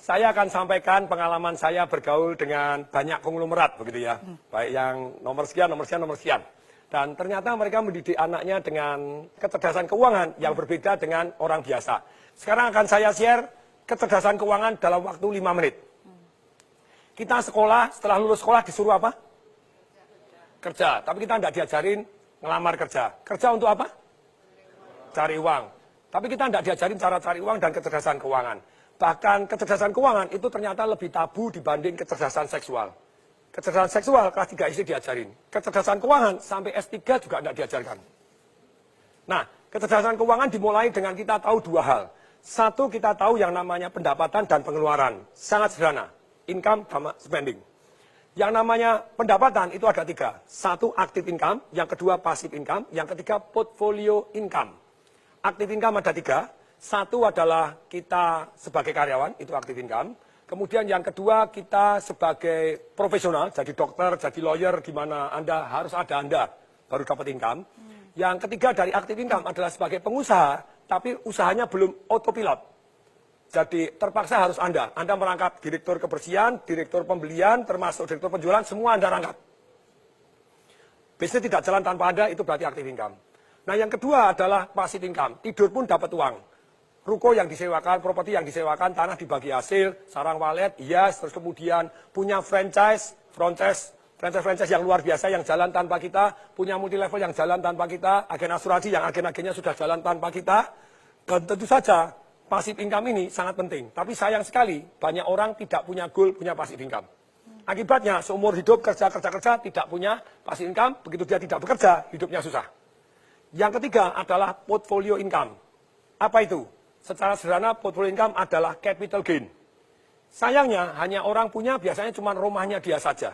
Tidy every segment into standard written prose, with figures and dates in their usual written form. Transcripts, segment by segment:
Saya akan sampaikan pengalaman saya bergaul dengan banyak konglomerat begitu ya. Baik yang nomor sekian, nomor sekian, nomor sekian. Dan ternyata mereka mendidik anaknya dengan kecerdasan keuangan yang berbeda dengan orang biasa. Sekarang akan saya share kecerdasan keuangan dalam waktu 5 menit. Kita sekolah, setelah lulus sekolah disuruh apa? Kerja. Tapi kita tidak diajarin ngelamar kerja. Kerja untuk apa? Cari uang. Tapi kita tidak diajarin cara cari uang dan kecerdasan keuangan. Bahkan kecerdasan keuangan itu ternyata lebih tabu dibanding kecerdasan seksual. Kecerdasan seksual kelas 3 SD diajarin. Kecerdasan keuangan sampai S3 juga tidak diajarkan. Nah, kecerdasan keuangan dimulai dengan kita tahu 2 hal. Satu, kita tahu yang namanya pendapatan dan pengeluaran. Sangat sederhana. Income sama spending. Yang namanya pendapatan itu ada 3. Satu, active income. Yang kedua, passive income. Yang ketiga, portfolio income. Active income ada 3. Satu adalah kita sebagai karyawan, itu active income. Kemudian yang kedua, kita sebagai profesional, jadi dokter, jadi lawyer, gimana Anda, harus ada Anda, baru dapat income. Yang ketiga dari active income adalah sebagai pengusaha, tapi usahanya belum autopilot. Jadi terpaksa harus Anda merangkap direktur kebersihan, direktur pembelian, termasuk direktur penjualan, semua Anda rangkap. Bisnis tidak jalan tanpa Anda, itu berarti active income. Nah yang kedua adalah passive income, tidur pun dapat uang. Ruko yang disewakan, properti yang disewakan, tanah dibagi hasil, sarang walet, hias, terus kemudian punya franchise yang luar biasa yang jalan tanpa kita, punya multi level yang jalan tanpa kita, agen asuransi yang agen-agennya sudah jalan tanpa kita, dan tentu saja passive income ini sangat penting. Tapi sayang sekali, banyak orang tidak punya goal, punya passive income. Akibatnya, seumur hidup kerja, tidak punya passive income, begitu dia tidak bekerja, hidupnya susah. Yang ketiga adalah portfolio income. Apa itu? Secara sederhana, portfolio income adalah capital gain. Sayangnya, hanya orang punya biasanya cuma rumahnya dia saja.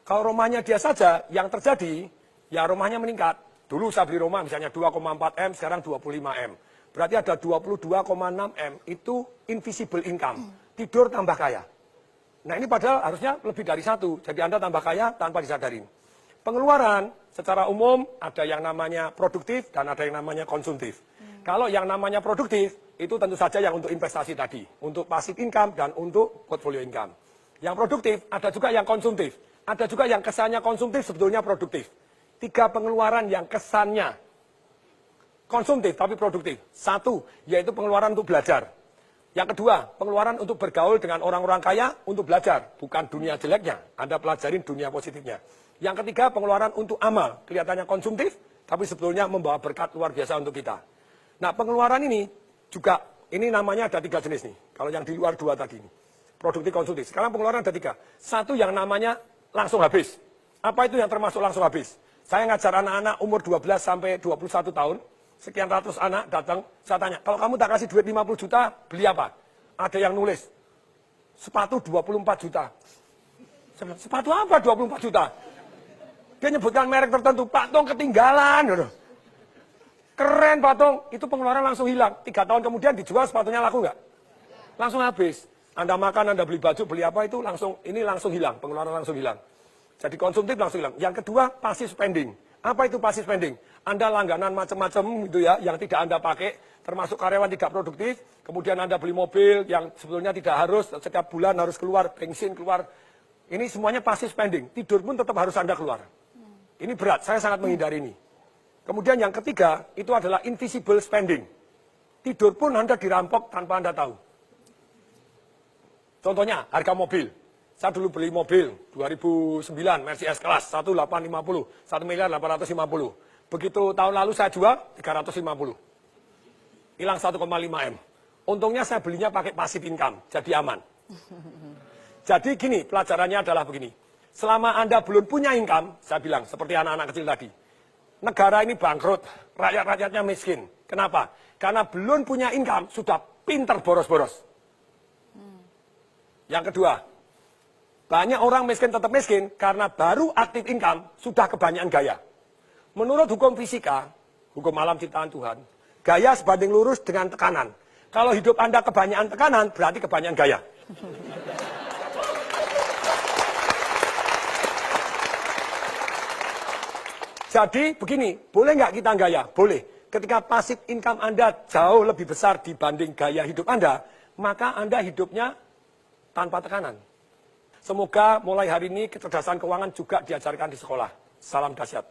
Kalau rumahnya dia saja, yang terjadi, ya rumahnya meningkat. Dulu saya beli rumah misalnya 2,4 M, sekarang 25 M. Berarti ada 22,6 M, itu invisible income. Tidur tambah kaya. Nah ini padahal harusnya lebih dari 1. Jadi Anda tambah kaya tanpa disadarin. Pengeluaran secara umum ada yang namanya produktif dan ada yang namanya konsumtif. Kalau yang namanya produktif, itu tentu saja yang untuk investasi tadi. Untuk passive income dan untuk portfolio income. Yang produktif, ada juga yang konsumtif. Ada juga yang kesannya konsumtif, sebetulnya produktif. 3 pengeluaran yang kesannya konsumtif tapi produktif. 1, yaitu pengeluaran untuk belajar. Yang kedua, pengeluaran untuk bergaul dengan orang-orang kaya untuk belajar. Bukan dunia jeleknya, Anda pelajarin dunia positifnya. Yang ketiga, pengeluaran untuk amal. Kelihatannya konsumtif, tapi sebetulnya membawa berkat luar biasa untuk kita. Nah, pengeluaran ini juga, ini namanya ada 3 jenis nih. Kalau yang di luar 2 tadi. Produktif, konsumtif. Sekarang pengeluaran ada 3. 1 yang namanya langsung habis. Apa itu yang termasuk langsung habis? Saya ngajar anak-anak umur 12 sampai 21 tahun. Sekian ratus anak datang, saya tanya, kalau kamu tak kasih duit 50 juta, beli apa? Ada yang nulis, sepatu 24 juta. Sepatu apa 24 juta? Dia nyebutkan merek tertentu, Pak Tong ketinggalan. Keren Pak Tong, itu pengeluaran langsung hilang. 3 tahun kemudian dijual sepatunya laku nggak? Langsung habis. Anda makan, Anda beli baju, beli apa itu ini langsung hilang, pengeluaran langsung hilang. Jadi konsumtif langsung hilang. Yang kedua, passive spending. Apa itu passive spending? Anda langganan macam-macam gitu ya, yang tidak Anda pakai, termasuk karyawan tidak produktif, kemudian Anda beli mobil yang sebetulnya tidak harus, setiap bulan harus keluar, bensin keluar. Ini semuanya passive spending, tidur pun tetap harus Anda keluar. Ini berat, saya sangat menghindari ini. Kemudian yang ketiga, itu adalah invisible spending. Tidur pun Anda dirampok tanpa Anda tahu. Contohnya, harga mobil. Saya dulu beli mobil 2009 Mercedes S-Class 1850, 1.850.000. Begitu tahun lalu saya jual 350. Hilang 1,5 M. Untungnya saya belinya pakai passive income, jadi aman. Jadi gini, pelajarannya adalah begini. Selama Anda belum punya income, saya bilang seperti anak-anak kecil tadi. Negara ini bangkrut, rakyat-rakyatnya miskin. Kenapa? Karena belum punya income, sudah pinter boros-boros. Yang kedua, banyak orang miskin tetap miskin karena baru active income sudah kebanyakan gaya. Menurut hukum fisika, hukum alam ciptaan Tuhan, gaya sebanding lurus dengan tekanan. Kalau hidup Anda kebanyakan tekanan, berarti kebanyakan gaya. Jadi begini, boleh nggak kita gaya? Boleh. Ketika passive income Anda jauh lebih besar dibanding gaya hidup Anda, maka Anda hidupnya tanpa tekanan. Semoga mulai hari ini kecerdasan keuangan juga diajarkan di sekolah. Salam dahsyat.